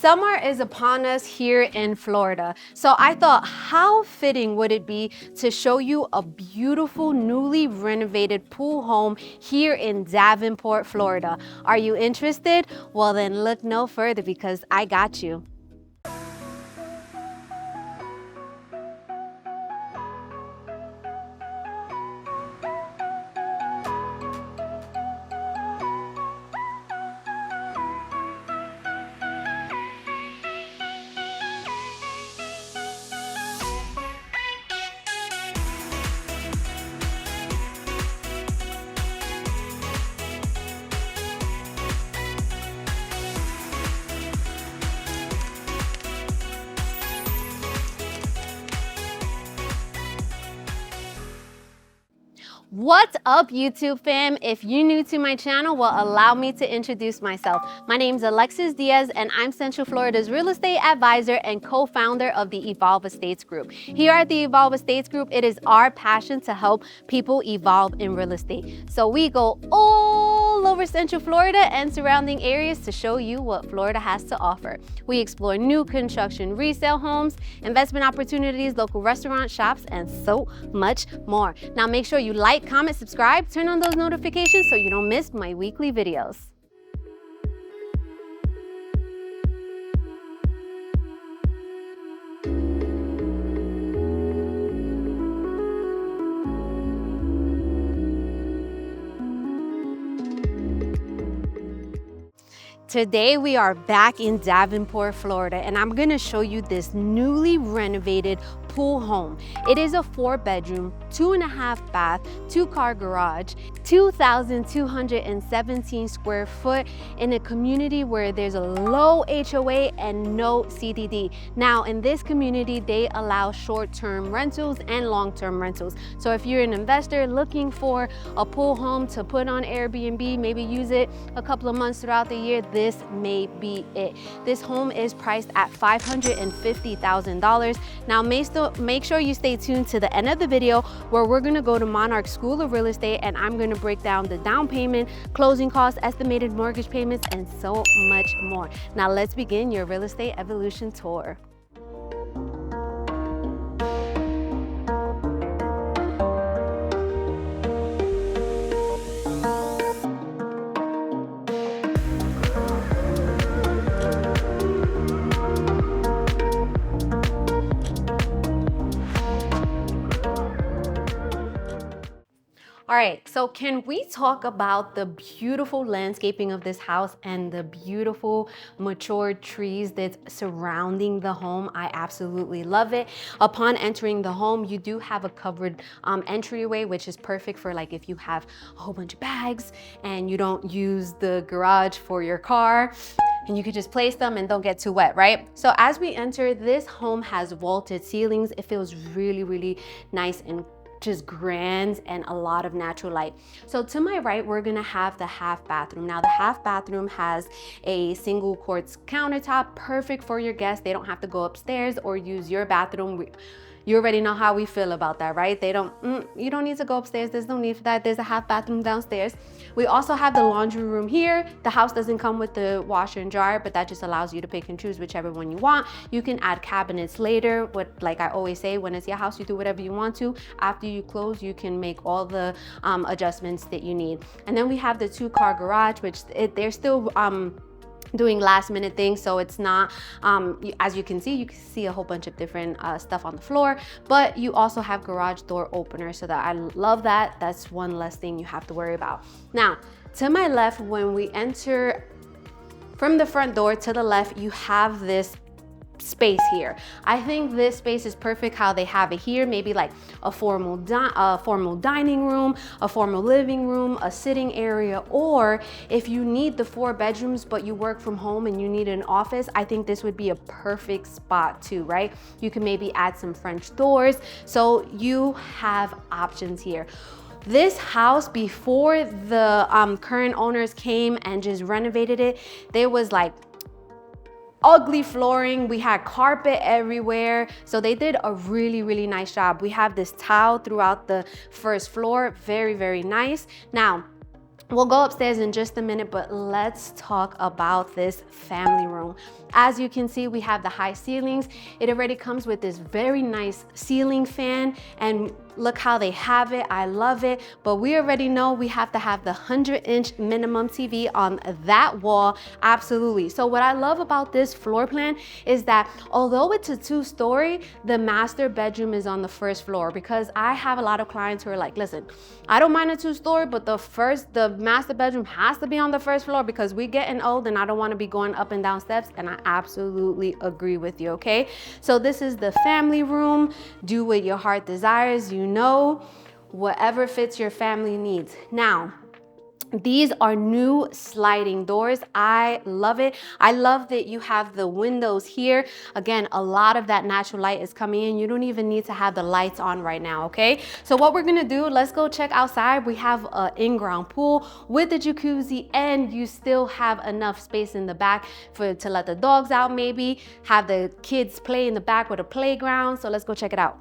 Summer is upon us here in Florida, so I thought how fitting would it be to show you a beautiful newly renovated pool home here in Davenport, Florida. Are you interested? Well then look no further because I got you. What's up, YouTube fam? If you're new to my channel, well, allow me to introduce myself. My name's Alexis Diaz, and I'm Central Florida's real estate advisor and co-founder of the Evolve Estates Group. Here at the Evolve Estates Group, it is our passion to help people evolve in real estate. So we go all over Central Florida and surrounding areas to show you what Florida has to offer. We explore new construction, resale homes, investment opportunities, local restaurants, shops, and so much more. Now make sure you like, comment, subscribe, turn on those notifications so you don't miss my weekly videos. Today we are back in Davenport, Florida, and I'm gonna show you this newly renovated pool home. It is a 4-bedroom, 2.5 bath, 2-car garage, 2,217 square foot in a community where there's a low HOA and no CDD. Now in this community, they allow short-term rentals and long-term rentals. So if you're an investor looking for a pool home to put on Airbnb, maybe use it a couple of months throughout the year, this may be it. This home is priced at $550,000. Now make sure you stay tuned to the end of the video where we're gonna go to Monarch School of Real Estate and I'm gonna break down the down payment, closing costs, estimated mortgage payments, and so much more. Now let's begin your real estate evolution tour. All right, so can we talk about the beautiful landscaping of this house and the beautiful mature trees that's surrounding the home? I absolutely love it. Upon entering the home, you do have a covered entryway, which is perfect for like if you have a whole bunch of bags and you don't use the garage for your car, and you could just place them and don't get too wet, right? So as we enter, this home has vaulted ceilings. It feels really, really nice and just grand and a lot of natural light. So to my right, we're gonna have the half bathroom. Now the half bathroom has a single quartz countertop, perfect for your guests. They don't have to go upstairs or use your bathroom. You already know how we feel about that, right? You don't need to go upstairs. There's no need for that. There's a half bathroom downstairs. We also have the laundry room here. The house doesn't come with the washer and dryer, but that just allows you to pick and choose whichever one you want. You can add cabinets later. Like I always say, when it's your house, you do whatever you want to. After you close, you can make all the adjustments that you need. And then we have the 2-car garage, which they're still doing last minute things, so it's not as you can see a whole bunch of different stuff on the floor, but you also have garage door openers, so that I love that. That's one less thing you have to worry about. Now to my left, when we enter from the front door to the left, you have this space here. I think this space is perfect how they have it here, maybe like a formal dining room, a formal living room, a sitting area, or if you need the 4 bedrooms but you work from home and you need an office, I think this would be a perfect spot too, right? You can maybe add some French doors, so you have options here. This house, before the current owners came and just renovated it, there was like ugly flooring, we had carpet everywhere, so they did a really, really nice job. We have this tile throughout the first floor, very, very nice. Now We'll go upstairs in just a minute, but let's talk about this family room. As you can see, we have the high ceilings. It already comes with this very nice ceiling fan, and look how they have it. I love it, but we already know we have to have the 100-inch minimum TV on that wall, absolutely. So what I love about this floor plan is that although it's a 2-story, the master bedroom is on the 1st floor, because I have a lot of clients who are like, listen, I don't mind a 2-story, but the master bedroom has to be on the 1st floor because we're getting old and I don't want to be going up and down steps. And I absolutely agree with you, okay? So this is the family room. Do what your heart desires, you know, whatever fits your family needs. Now, these are new sliding doors. I love it. I love that you have the windows here. Again, a lot of that natural light is coming in. You don't even need to have the lights on right now, okay? So what we're gonna do, let's go check outside. We have an in-ground pool with the jacuzzi, and you still have enough space in the back to let the dogs out, maybe have the kids play in the back with a playground. So let's go check it out.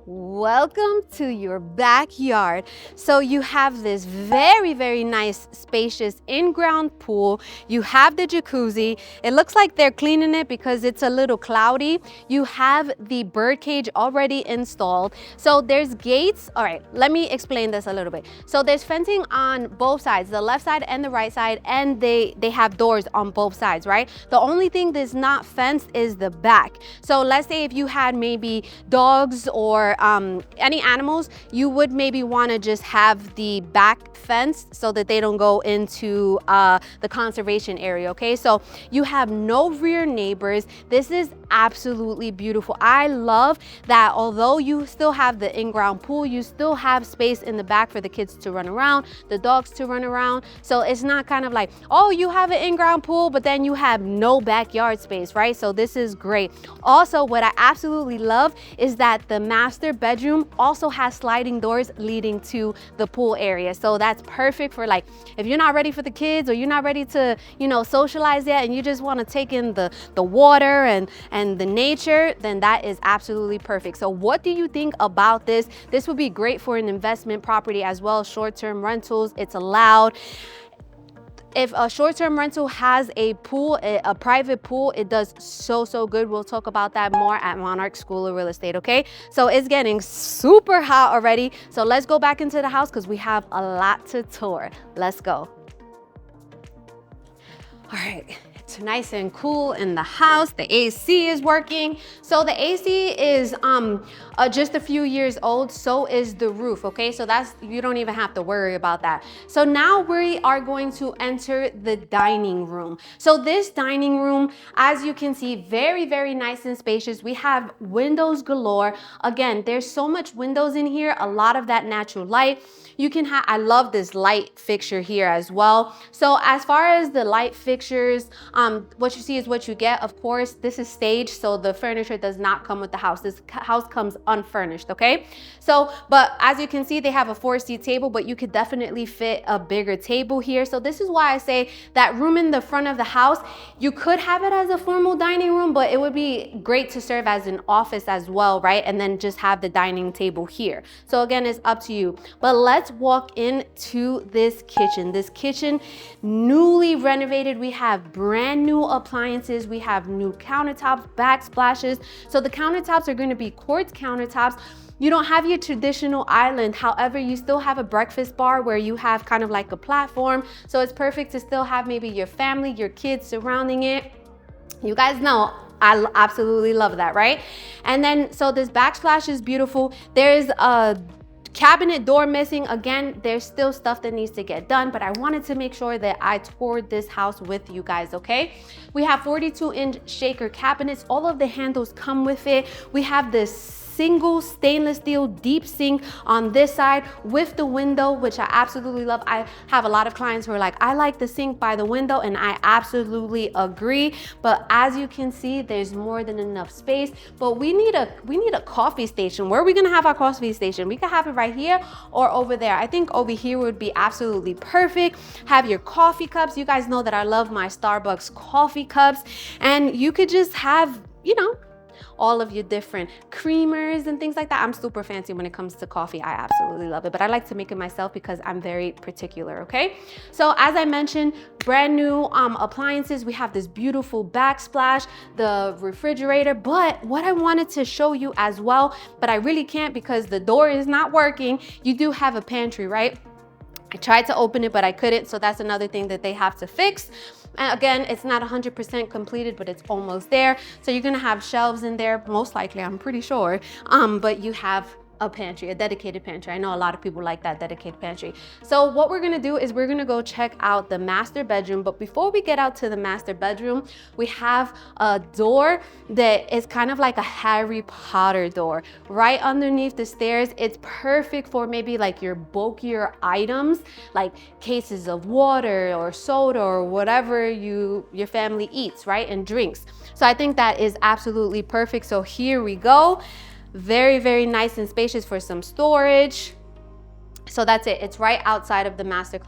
Welcome to your backyard. So you have this very, very nice, spacious in-ground pool. You have the jacuzzi. It looks like they're cleaning it because it's a little cloudy. You have the bird cage already installed. So there's gates. All right, let me explain this a little bit. So there's fencing on both sides, the left side and the right side, and they have doors on both sides, right? The only thing that's not fenced is the back. So let's say if you had maybe dogs or any animals, you would maybe want to just have the back fence so that they don't go into the conservation area, okay? So you have no rear neighbors. This is absolutely beautiful. I love that although you still have the in-ground pool, you still have space in the back for the kids to run around, the dogs to run around. So it's not kind of like, oh, you have an in-ground pool, but then you have no backyard space, right? So this is great. Also, what I absolutely love is that the master bedroom also has sliding doors leading to the pool area. So that's perfect for, like, if you're not ready for the kids or you're not ready to, you know, socialize yet and you just want to take in the water and the nature, then that is absolutely perfect. So what do you think about this? This would be great for an investment property as well, short-term rentals. It's allowed. If a short-term rental has a pool, a private pool, it does so good. We'll talk about that more at Monarch School of Real Estate, okay? So it's getting super hot already. So let's go back into the house because we have a lot to tour. Let's go. All right. It's nice and cool in the house. The AC is working. So the AC is just a few years old. So is the roof, okay? So you don't even have to worry about that. So now we are going to enter the dining room. So this dining room, as you can see, very, very nice and spacious. We have windows galore. Again, there's so much windows in here, a lot of that natural light. You can have, I love this light fixture here as well. So as far as the light fixtures, what you see is what you get. Of course, this is staged, so the furniture does not come with the house. This house comes unfurnished, okay? So, but as you can see, they have a 4-seat table, but you could definitely fit a bigger table here. So this is why I say that room in the front of the house, you could have it as a formal dining room, but it would be great to serve as an office as well, right? And then just have the dining table here. So again, it's up to you. But let's walk into this kitchen. This kitchen, newly renovated. We have brand new appliances. We have new countertops, backsplashes. So the countertops are going to be quartz countertops. You don't have your traditional island. However, you still have a breakfast bar where you have kind of like a platform. So it's perfect to still have maybe your family, your kids surrounding it. You guys know I absolutely love that, right? And then, so this backsplash is beautiful. There's a cabinet door missing. Again, there's still stuff that needs to get done, but I wanted to make sure that I toured this house with you guys, okay? We have 42-inch shaker cabinets. All of the handles come with it. We have this single stainless steel deep sink on this side with the window, which I absolutely love. I have a lot of clients who are like, I like the sink by the window, and I absolutely agree. But as you can see, there's more than enough space. But we need a coffee station. Where are we gonna have our coffee station? We could have it right here or over there. I think over here would be absolutely perfect. Have your coffee cups. You guys know that I love my Starbucks coffee cups, and you could just have, you know, all of your different creamers and things like that. I'm super fancy when it comes to coffee. I absolutely love it, but I like to make it myself because I'm very particular, okay? So as I mentioned, brand new appliances. We have this beautiful backsplash, the refrigerator, but what I wanted to show you as well, but I really can't because the door is not working. You do have a pantry, right? I tried to open it, but I couldn't. So that's another thing that they have to fix. And again, it's not 100% completed, but it's almost there. So you're gonna have shelves in there, most likely, I'm pretty sure. But you have a pantry, a dedicated pantry. I know a lot of people like that dedicated pantry. So what we're gonna do is we're gonna go check out the master bedroom. But before we get out to the master bedroom, we have a door that is kind of like a Harry Potter door right underneath the stairs. It's perfect for maybe like your bulkier items, like cases of water or soda or whatever your family eats, right? And drinks. So I think that is absolutely perfect. So here we go. Very, very nice and spacious for some storage. So that's it. It's right outside of the master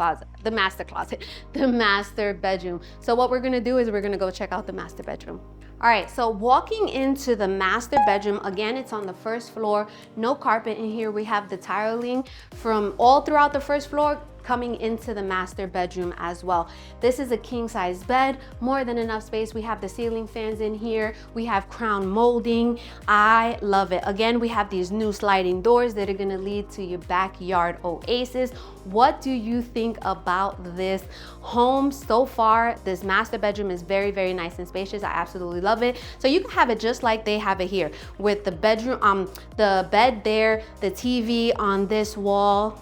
bedroom. So what we're gonna do is we're gonna go check out the master bedroom. All right, so walking into the master bedroom, again, it's on the first floor, no carpet in here. We have the tiling from all throughout the first floor coming into the master bedroom as well. This is a king size bed, more than enough space. We have the ceiling fans in here. We have crown molding. I love it. Again, we have these new sliding doors that are gonna lead to your backyard oasis. What do you think about this home so far? This master bedroom is very, very nice and spacious. I absolutely love it. So you can have it just like they have it here with the bedroom, the bed there, the TV on this wall.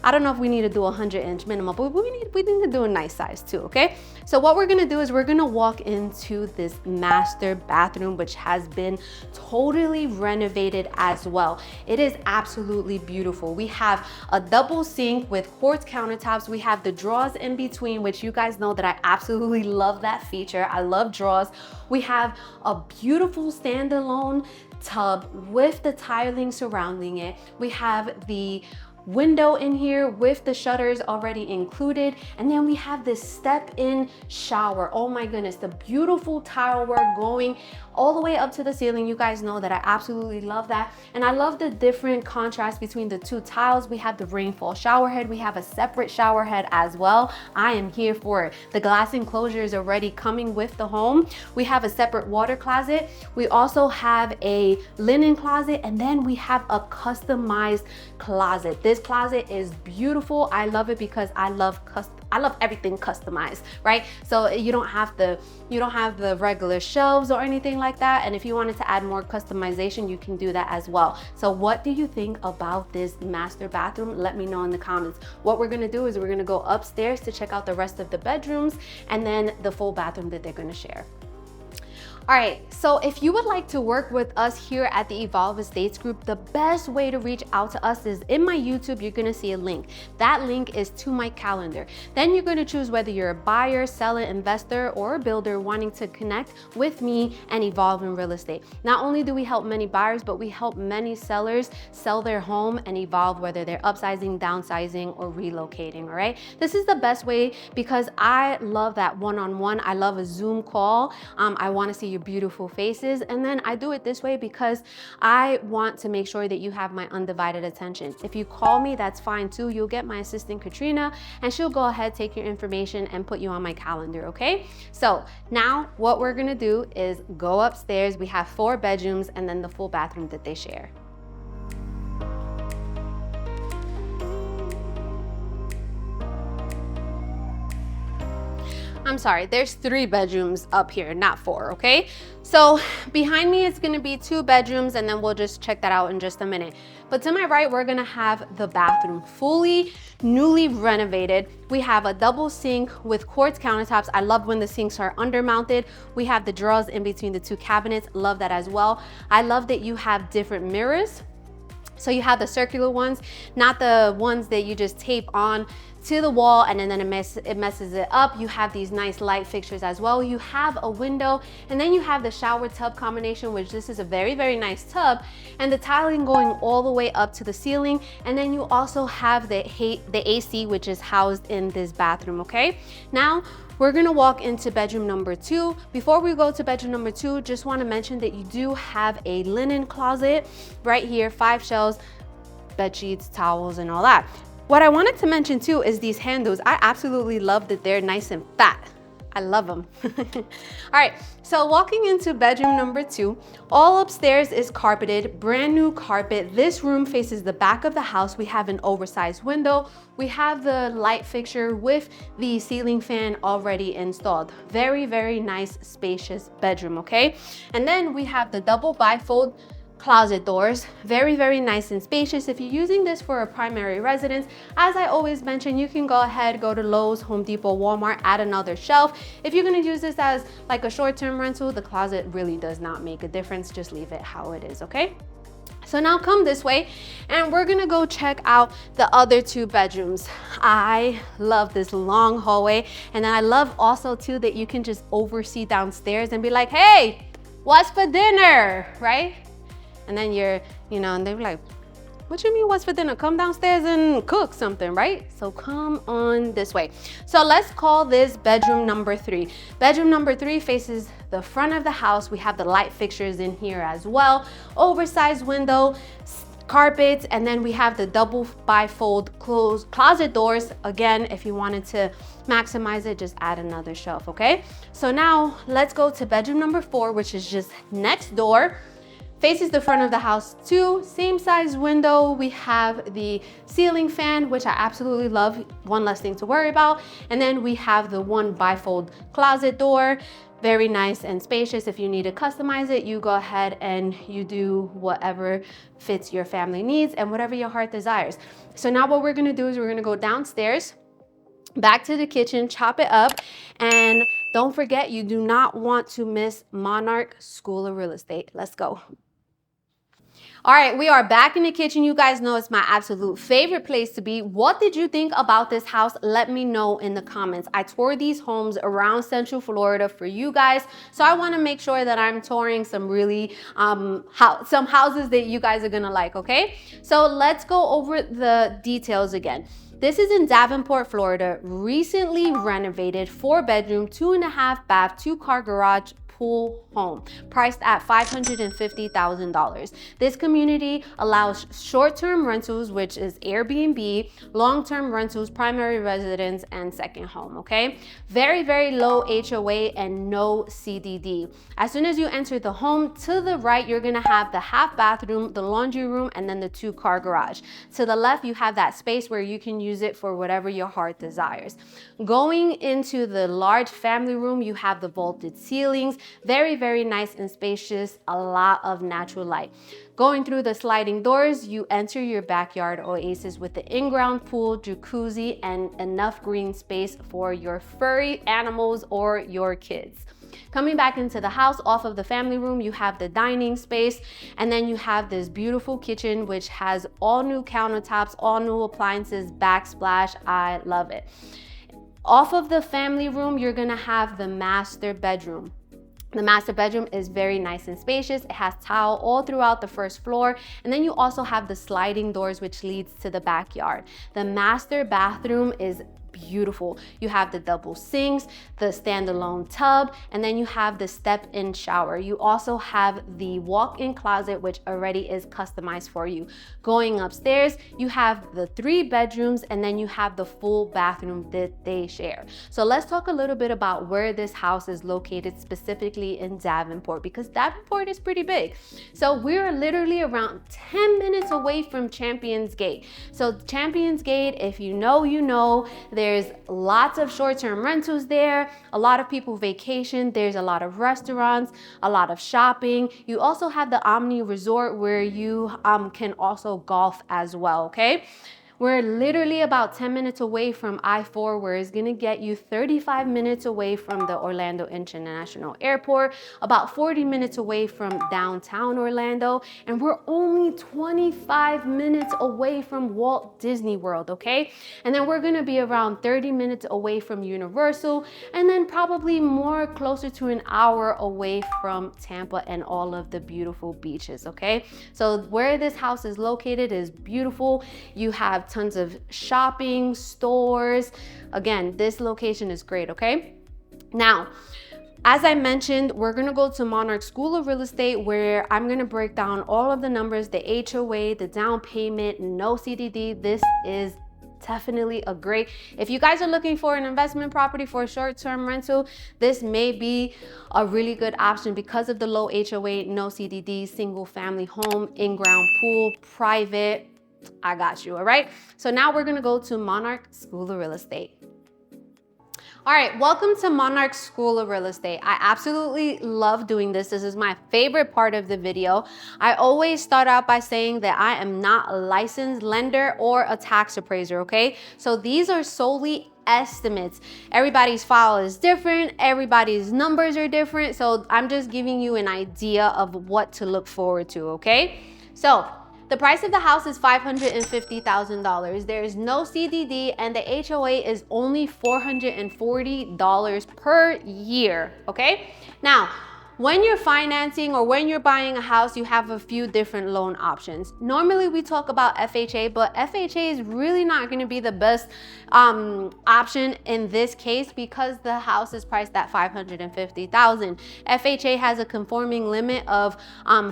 I don't know if we need to do a 100-inch minimum, but we need to do a nice size too, okay? So what we're gonna do is we're gonna walk into this master bathroom, which has been totally renovated as well. It is absolutely beautiful. We have a double sink with quartz countertops. We have the drawers in between, which you guys know that I absolutely love that feature. I love drawers. We have a beautiful standalone tub with the tiling surrounding it. We have the window in here with the shutters already included. And then we have this step-in shower. Oh my goodness, the beautiful tile work going all the way up to the ceiling. You guys know that I absolutely love that. And I love the different contrast between the two tiles. We have the rainfall shower head. We have a separate shower head as well. I am here for it. The glass enclosure is already coming with the home. We have a separate water closet. We also have a linen closet, and then we have a customized closet. This closet is beautiful. I love it because I love everything customized, right? So you don't have the regular shelves or anything like that. And if you wanted to add more customization, you can do that as well. So what do you think about this master bathroom? Let me know in the comments. What we're gonna do is we're gonna go upstairs to check out the rest of the bedrooms and then the full bathroom that they're gonna share. All right, so if you would like to work with us here at the Evolve Estates Group, the best way to reach out to us is in my YouTube. You're gonna see a link. That link is to my calendar. Then you're gonna choose whether you're a buyer, seller, investor, or a builder wanting to connect with me and Evolve in Real Estate. Not only do we help many buyers, but we help many sellers sell their home and evolve, whether they're upsizing, downsizing, or relocating, all right? This is the best way because I love that one-on-one. I love a Zoom call. I wanna see your beautiful faces. And then I do it this way because I want to make sure that you have my undivided attention. If you call me, that's fine too. You'll get my assistant Katrina and she'll go ahead, take your information and put you on my calendar, okay? So now what we're gonna do is go upstairs. We have 4 bedrooms and then the full bathroom that they share. I'm sorry, there's 3 bedrooms up here, not 4, okay? So behind me, it's gonna be 2 bedrooms and then we'll just check that out in just a minute. But to my right, we're gonna have the bathroom, fully newly renovated. We have a double sink with quartz countertops. I love when the sinks are undermounted. We have the drawers in between the 2 cabinets, love that as well. I love that you have different mirrors. So you have the circular ones, not the ones that you just tape on to the wall and then it messes it up. You have these nice light fixtures as well. You have a window and then you have the shower tub combination, which this is a very, very nice tub, and the tiling going all the way up to the ceiling. And then you also have the AC, which is housed in this bathroom, okay? Now, we're gonna walk into bedroom number 2. Before we go to bedroom number 2, just wanna mention that you do have a linen closet right here, 5 shelves, bed sheets, towels, and all that. What I wanted to mention too is these handles. I absolutely love that they're nice and fat. I love them. All right, so walking into bedroom number 2, all upstairs is carpeted, brand new carpet. This room faces the back of the house. We have an oversized window. We have the light fixture with the ceiling fan already installed. Very, very nice, spacious bedroom, okay? And then we have the double bifold closet doors, very, very nice and spacious. If you're using this for a primary residence, as I always mention, you can go ahead, go to Lowe's, Home Depot, Walmart, add another shelf. If you're gonna use this as like a short-term rental, the closet really does not make a difference. Just leave it how it is, okay? So now come this way and we're gonna go check out the other 2 bedrooms. I love this long hallway, and then I love also too that you can just oversee downstairs and be like, hey, what's for dinner, right? And then and they're like, what you mean what's for dinner? Come downstairs and cook something, right? So come on this way. So let's call this bedroom number 3. Bedroom number 3 faces the front of the house. We have the light fixtures in here as well. Oversized window, carpets, and then we have the double bifold closed closet doors. Again, if you wanted to maximize it, just add another shelf, okay? So now let's go to bedroom number 4, which is just next door. Faces the front of the house too, same size window. We have the ceiling fan, which I absolutely love, one less thing to worry about. And then we have the one bifold closet door, very nice and spacious. If you need to customize it, you go ahead and you do whatever fits your family needs and whatever your heart desires. So now what we're gonna do is we're gonna go downstairs, back to the kitchen, chop it up, and don't forget, you do not want to miss Monarch School of Real Estate. Let's go. All right, we are back in the kitchen. You guys know it's my absolute favorite place to be. What did you think about this house? Let me know in the comments. I toured these homes around Central Florida for you guys, so I want to make sure that I'm touring some really some houses that you guys are gonna like, okay? So let's go over the details again. This is in Davenport, Florida, recently renovated, 4-bedroom, 2.5 bath, 2-car garage, pool home, priced at $550,000. This community allows short-term rentals, which is Airbnb, long-term rentals, primary residence, and second home, okay? Very, very low HOA and no CDD. As soon as you enter the home, to the right, you're gonna have the half bathroom, the laundry room, and then the 2-car garage. To the left, you have that space where you can use it for whatever your heart desires. Going into the large family room, you have the vaulted ceilings, very, very nice and spacious, a lot of natural light. Going through the sliding doors, you enter your backyard oasis with the in-ground pool, jacuzzi, and enough green space for your furry animals or your kids. Coming back into the house, off of the family room, you have the dining space, and then you have this beautiful kitchen, which has all new countertops, all new appliances, backsplash. I love it. Off of the family room, you're gonna have the master bedroom. The master bedroom is very nice and spacious. It has tile all throughout the first floor. And then you also have the sliding doors, which leads to the backyard. The master bathroom is beautiful. You have the double sinks, the standalone tub, and then you have the step-in shower. You also have the walk-in closet, which already is customized for you. Going upstairs, you have the 3 bedrooms, and then you have the full bathroom that they share. So let's talk a little bit about where this house is located, specifically in Davenport, because Davenport is pretty big. So we're literally around 10 minutes away from Champions Gate. So Champions Gate, if you know, you know, there's lots of short-term rentals there. A lot of people vacation. There's a lot of restaurants, a lot of shopping. You also have the Omni Resort where you can also golf as well, okay? We're literally about 10 minutes away from I-4, where it's gonna get you 35 minutes away from the Orlando International Airport, about 40 minutes away from downtown Orlando, and we're only 25 minutes away from Walt Disney World, okay? And then we're gonna be around 30 minutes away from Universal, and then probably more closer to an hour away from Tampa and all of the beautiful beaches, okay? So where this house is located is beautiful. You have tons of shopping, stores. Again, this location is great, okay? Now, as I mentioned, we're gonna go to Monarch School of Real Estate, where I'm gonna break down all of the numbers, the HOA, the down payment, no CDD. This is definitely a great, if you guys are looking for an investment property for a short-term rental, this may be a really good option because of the low HOA, no CDD, single family home, in-ground pool, private. I got you, all right? So now we're gonna go to Monarch School of Real Estate. All right, welcome to Monarch School of Real Estate. I absolutely love doing this. This is my favorite part of the video. I always start out by saying that I am not a licensed lender or a tax appraiser, okay? So these are solely estimates. Everybody's file is different, everybody's numbers are different, so I'm just giving you an idea of what to look forward to, okay? So, the price of the house is $550,000. There is no CDD and the HOA is only $440 per year, okay? Now, when you're financing or when you're buying a house, you have a few different loan options. Normally we talk about FHA, but FHA is really not gonna be the best option in this case because the house is priced at $550,000. FHA has a conforming limit of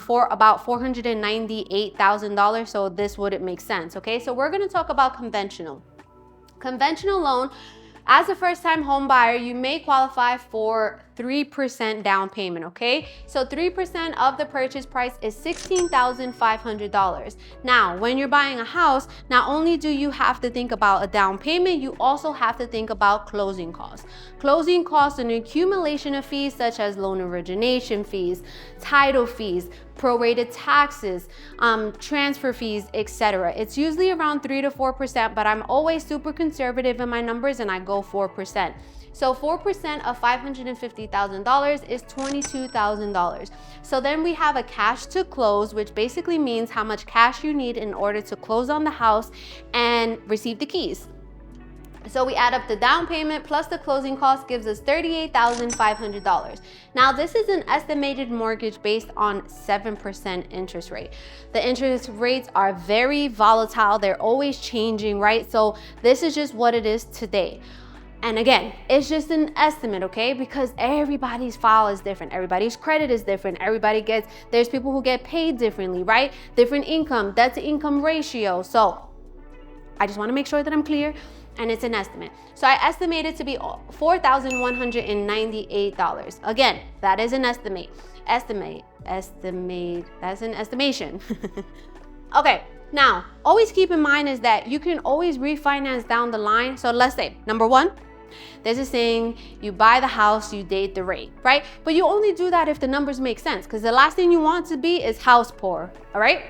for about $498,000, so this wouldn't make sense, okay? So we're gonna talk about conventional. Conventional loan, as a first-time home buyer, you may qualify for 3% down payment, okay? So 3% of the purchase price is $16,500. Now, when you're buying a house, not only do you have to think about a down payment, you also have to think about closing costs. Closing costs are an accumulation of fees such as loan origination fees, title fees, prorated taxes, transfer fees, etc. It's usually around 3 to 4%, but I'm always super conservative in my numbers and I go 4%. So 4% of $550,000 is $22,000. So then we have a cash to close, which basically means how much cash you need in order to close on the house and receive the keys. So we add up the down payment plus the closing cost gives us $38,500. Now this is an estimated mortgage based on 7% interest rate. The interest rates are very volatile. They're always changing, right? So this is just what it is today. And again, it's just an estimate, okay? Because everybody's file is different. Everybody's credit is different. There's people who get paid differently, right? Different income, debt to income ratio. So I just wanna make sure that I'm clear, and it's an estimate. So I estimate it to be $4,198. Again, that is an estimate. That's an estimation. Okay. Now, always keep in mind is that you can always refinance down the line. So let's say, number one, there's a saying, you buy the house, you date the rate, right? But you only do that if the numbers make sense, because the last thing you want to be is house poor, all right?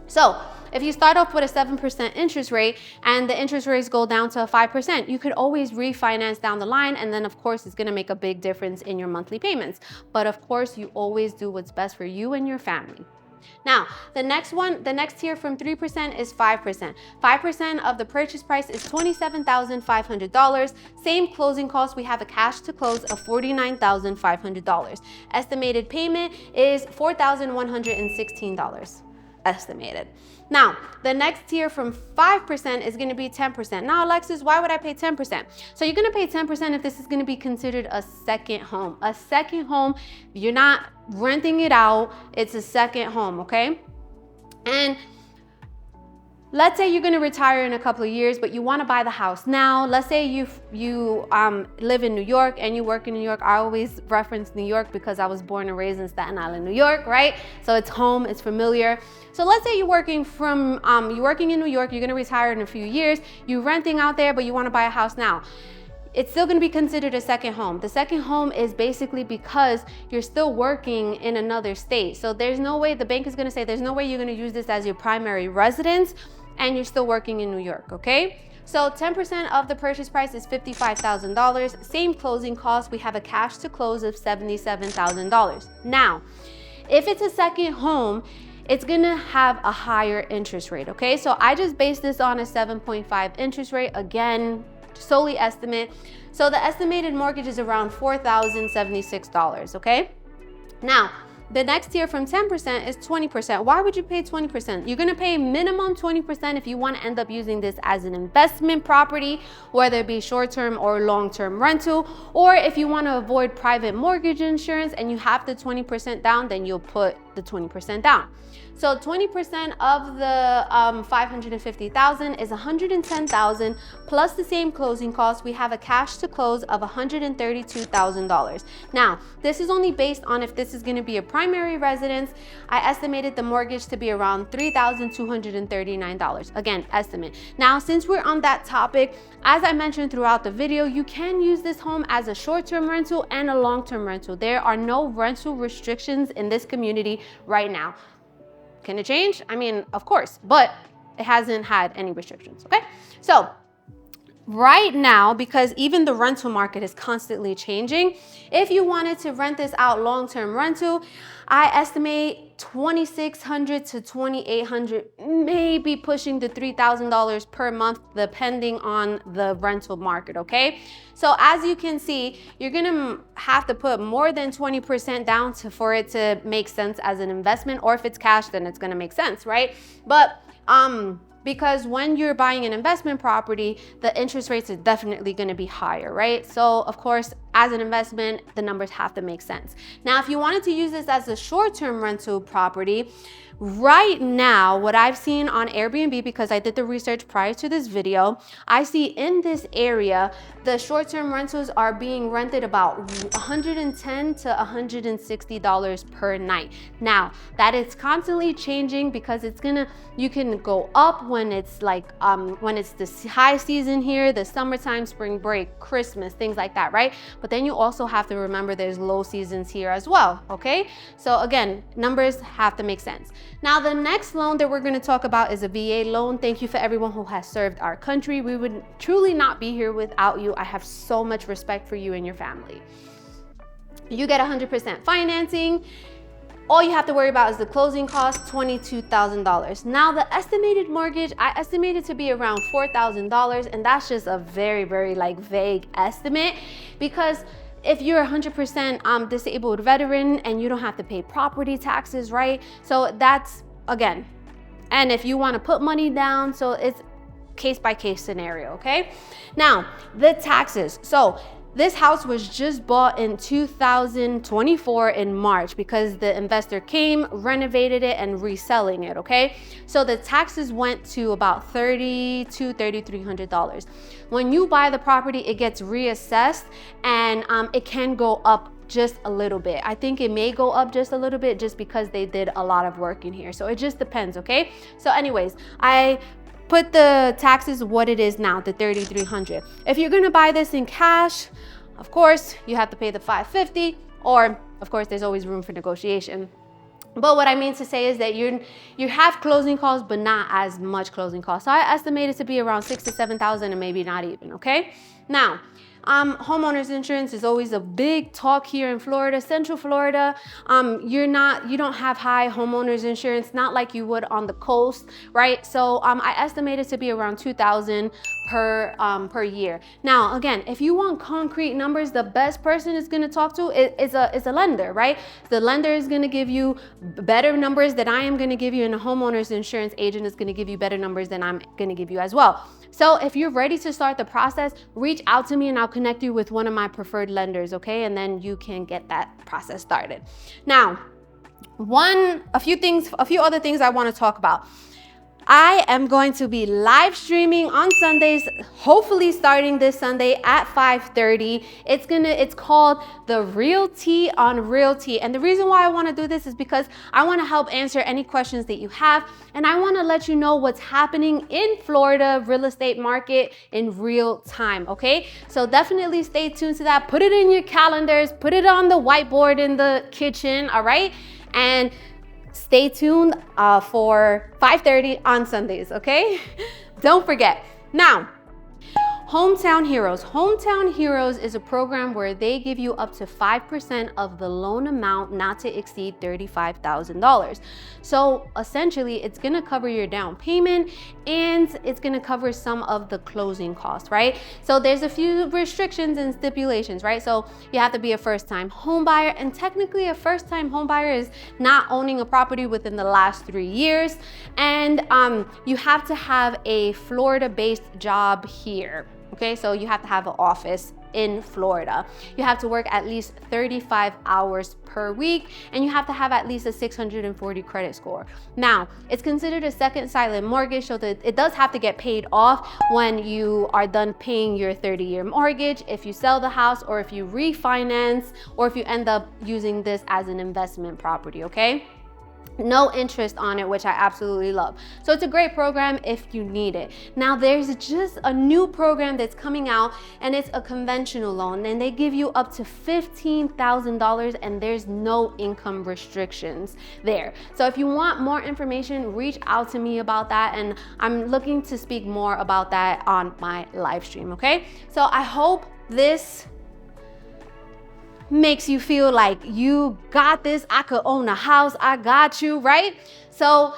So if you start off with a 7% interest rate and the interest rates go down to 5%, you could always refinance down the line. And then of course, it's gonna make a big difference in your monthly payments. But of course, you always do what's best for you and your family. Now, the next tier from 3% is 5%. 5% of the purchase price is $27,500. Same closing costs, we have a cash to close of $49,500. Estimated payment is $4,116. Estimated. Now, the next tier from 5% is gonna be 10%. Now, Alexis, why would I pay 10%? So you're gonna pay 10% if this is gonna be considered a second home. A second home, you're not renting it out, it's a second home, okay? And let's say you're gonna retire in a couple of years, but you wanna buy the house now. Let's say you live in New York and you work in New York. I always reference New York because I was born and raised in Staten Island, New York, right? So it's home, it's familiar. So let's say you're working in New York, you're gonna retire in a few years, you're renting out there, but you wanna buy a house now. It's still gonna be considered a second home. The second home is basically because you're still working in another state. So there's no way, the bank is gonna say, there's no way you're gonna use this as your primary residence and you're still working in New York, okay? So 10% of the purchase price is $55,000. Same closing cost, we have a cash to close of $77,000. Now, if it's a second home, it's gonna have a higher interest rate, okay? So I just based this on a 7.5 interest rate, again, solely estimate. So the estimated mortgage is around $4,076, okay? Now, The next tier from 10% is 20%. Why would you pay 20%? You're gonna pay minimum 20% if you wanna end up using this as an investment property, whether it be short-term or long-term rental, or if you wanna avoid private mortgage insurance and you have the 20% down, then you'll put the 20% down. So 20% of the 550,000 is 110,000 plus the same closing costs. We have a cash to close of $132,000. Now, this is only based on if this is going to be a primary residence. I estimated the mortgage to be around $3,239. Again, estimate. Now, since we're on that topic, as I mentioned throughout the video, you can use this home as a short-term rental and a long-term rental. There are no rental restrictions in this community right now. Can it change? I mean, of course, but it hasn't had any restrictions, okay? So right now, because even the rental market is constantly changing, if you wanted to rent this out long-term rental, I estimate $2,600 to $2,800, maybe pushing to $3,000 per month, depending on the rental market, okay? So as you can see, you're gonna have to put more than 20% down for it to make sense as an investment, or if it's cash, then it's gonna make sense, right? But because when you're buying an investment property, the interest rates are definitely gonna be higher, right? So of course, as an investment, the numbers have to make sense. Now, if you wanted to use this as a short-term rental property, right now, what I've seen on Airbnb, because I did the research prior to this video, I see in this area, the short-term rentals are being rented about $110 to $160 per night. Now, that is constantly changing because you can go up when it's like, when it's the high season here, the summertime, spring break, Christmas, things like that, right? But then you also have to remember there's low seasons here as well, okay? So again, numbers have to make sense. Now, the next loan that we're gonna talk about is a VA loan. Thank you for everyone who has served our country. We would truly not be here without you. I have so much respect for you and your family. You get 100% financing. All you have to worry about is the closing cost, $22,000. Now, the estimated mortgage, I estimate it to be around $4,000, and that's just a very, very like vague estimate, because if you're 100% disabled veteran and you don't have to pay property taxes, right? So that's, again, and if you wanna put money down, so it's case by case scenario, okay? Now, the taxes. So this house was just bought in 2024 in March because the investor came, renovated it, and reselling it, okay? So the taxes went to about $3,200 to $3,300. When you buy the property, it gets reassessed, and it can go up just a little bit. I think it may go up just a little bit just because they did a lot of work in here. So it just depends, okay? So anyways, I put the taxes what it is now, the $3,300. If you're gonna buy this in cash, of course, you have to pay the $550, or of course, there's always room for negotiation. But what I mean to say is that you have closing costs, but not as much closing costs. So I estimate it to be around $6,000 to $7,000, and maybe not even, okay? Now, homeowners insurance is always a big talk here in Florida, Central Florida. You don't have high homeowners insurance, not like you would on the coast, right? So I estimate it to be around $2,000 per year. Now, again, if you want concrete numbers, the best person is gonna talk to is a lender, right? The lender is gonna give you better numbers than I am gonna give you, and a homeowner's insurance agent is gonna give you better numbers than I'm gonna give you as well. So if you're ready to start the process, reach out to me and I'll connect you with one of my preferred lenders, okay? And then you can get that process started. Now, a few other things I want to talk about. I am going to be live streaming on Sundays, hopefully starting this Sunday at 5:30. It's called the Realty on Realty. And the reason why I want to do this is because I want to help answer any questions that you have. And I want to let you know what's happening in Florida real estate market in real time, okay? So definitely stay tuned to that. Put it in your calendars, put it on the whiteboard in the kitchen, all right? And stay tuned for 5:30 on Sundays, okay? Don't forget. Now, Hometown Heroes. Hometown Heroes is a program where they give you up to 5% of the loan amount not to exceed $35,000. So essentially, it's gonna cover your down payment and it's gonna cover some of the closing costs, right? So there's a few restrictions and stipulations, right? So you have to be a first-time home buyer, and technically a first-time home buyer is not owning a property within the last 3 years. And you have to have a Florida-based job here. Okay, so you have to have an office in Florida. You have to work at least 35 hours per week, and you have to have at least a 640 credit score. Now, it's considered a second silent mortgage, so that it does have to get paid off when you are done paying your 30-year mortgage, if you sell the house, or if you refinance, or if you end up using this as an investment property, okay? No interest on it, which I absolutely love. So it's a great program if you need it. Now there's just a new program that's coming out, and it's a conventional loan, and they give you up to $15,000, and there's no income restrictions there. So if you want more information, reach out to me about that, and I'm looking to speak more about that on my live stream, okay? So I hope this makes you feel like you got this. I could own a house. I got you, right? So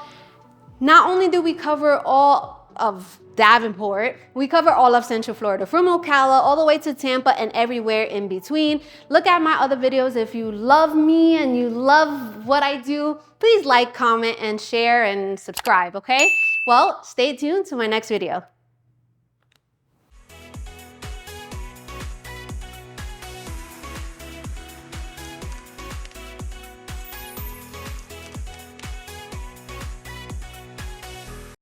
not only do we cover all of Davenport, we cover all of Central Florida, from Ocala all the way to Tampa and everywhere in between. Look at my other videos. If you love me and you love what I do, please like, comment, and share and subscribe, okay? Well, stay tuned to my next video.